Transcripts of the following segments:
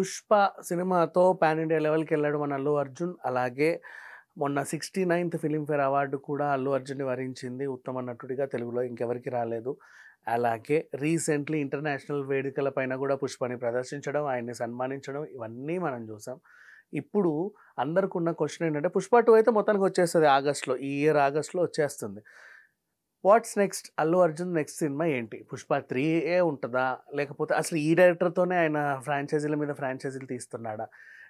పుష్ప సినిమాతో pan India లెవెల్‌కి వెళ్ళాడు మన అల్లు అర్జున్. అలాగే మొన్న 69th ఫిల్మ్‌ఫేర్ అవార్డు కూడా అల్లు అర్జున్‌ని వరించింది. ఉత్తమ నటుడిగా తెలుగులో ఇంకెవరికీ రాలేదు. అలాగే రీసెంట్‌లీ ఇంటర్నేషనల్ వేదికల పైన కూడా పుష్పని ప్రదర్శించడం, ఆయన్ని సన్మానించడం ఇవన్నీ మనం చూసాం. ఇప్పుడు అందరికున్న క్వెషన్ ఏంటంటే పుష్ప 2 అయితే మొత్తానికి వచ్చేస్తది ఆగస్ట్‌లో. ఈ ఇయర్ ఆగస్ట్‌లో వచ్చేస్తుంది. What's next? Allu Arjun next cinema ఏంటి? 'పుష్ప 3' ఉంటదా? లేకపోతే అసలు ఈ డైరెక్టర్‌తోనే ఆయన ఫ్రాంచైజీల మీద ఫ్రాంచైజీలు తీస్తున్నాడా?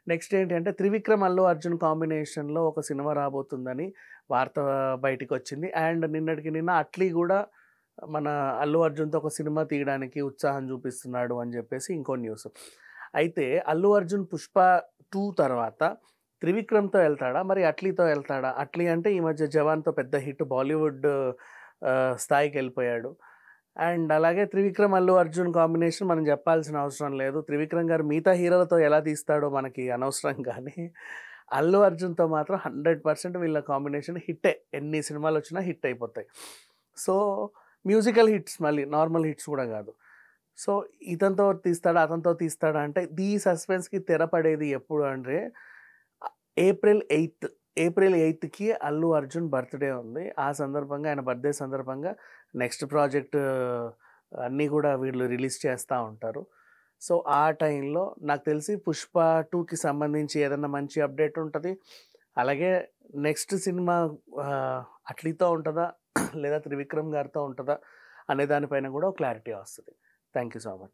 నెక్స్ట్ ఏంటి అంటే 'త్రివిక్రమ్' అల్లు అర్జున్ కాంబినేషన్‌లో ఒక సినిమా రాబోతుందని వార్త బయటికొచ్చింది. అండ్ నిన్నటికి నిన్న అట్లీ గూడా మన అల్లు అర్జున్‌తో ఒక సినిమా తీయడానికి ఉత్సాహం చూపిస్తున్నాడు అని జెప్పేసి ఇంకో న్యూస్. అయితే అల్లు అర్జున్ 'పుష్ప 2' తర్వాత 'త్రివిక్రమ్‌తో' ఎళ్తాడా? మరి అట్లీతో ఎళ్తాడా? అట్లీ అంటే ఈ మధ్య 'జవాన్‌తో' పెద్ద హిట్ బాలీవుడ్ స్థాయికెళ్ళిపోయాడు. అండ్ అలాగే 'త్రివిక్రమ్' అల్లు అర్జున్ కాంబినేషన్ మనం చెప్పాల్సిన అవసరం లేదు. 'త్రివిక్రమ్' గారు మిగతా హీరోలతో ఎలా తీస్తాడో మనకి అనవసరం కానీ, అల్లు అర్జున్‌తో మాత్రం 100% వీళ్ళ కాంబినేషన్ హిట్టే. ఎన్ని సినిమాలొచ్చినా హిట్ అయిపోతాయి. సో, మ్యూజికల్ హిట్స్ మళ్ళీ నార్మల్ హిట్స్ కూడా కాదు. సో, ఇతనితో తీస్తాడా? అతనితో తీస్తాడా? అంటే ఈ సస్పెన్స్‌కి తెర పడేది ఎప్పుడు అంటే ఏప్రిల్ 8. ఏప్రిల్ 8కి అల్లు అర్జున్ బర్త్‌డే ఉంది. ఆ సందర్భంగా ఆయన బర్త్‌డే సందర్భంగా నెక్స్ట్ ప్రాజెక్ట్ అన్నీ గూడా వీళ్ళు రిలీజ్ చేస్తా ఉంటారు. సో, ఆ టైంలో నాకు తెలిసి 'పుష్ప 2'కి సంబంధించి ఏదన్నా మంచి అప్డేట్ ఉంటది. అలాగే నెక్స్ట్ సినిమా అట్లీతో ఉంటదా? లేదా త్రివిక్రమ్ గారితో ఉంటదా? అనే దాని పైన గూడా క్లారిటీ వస్తది. Thank you so much.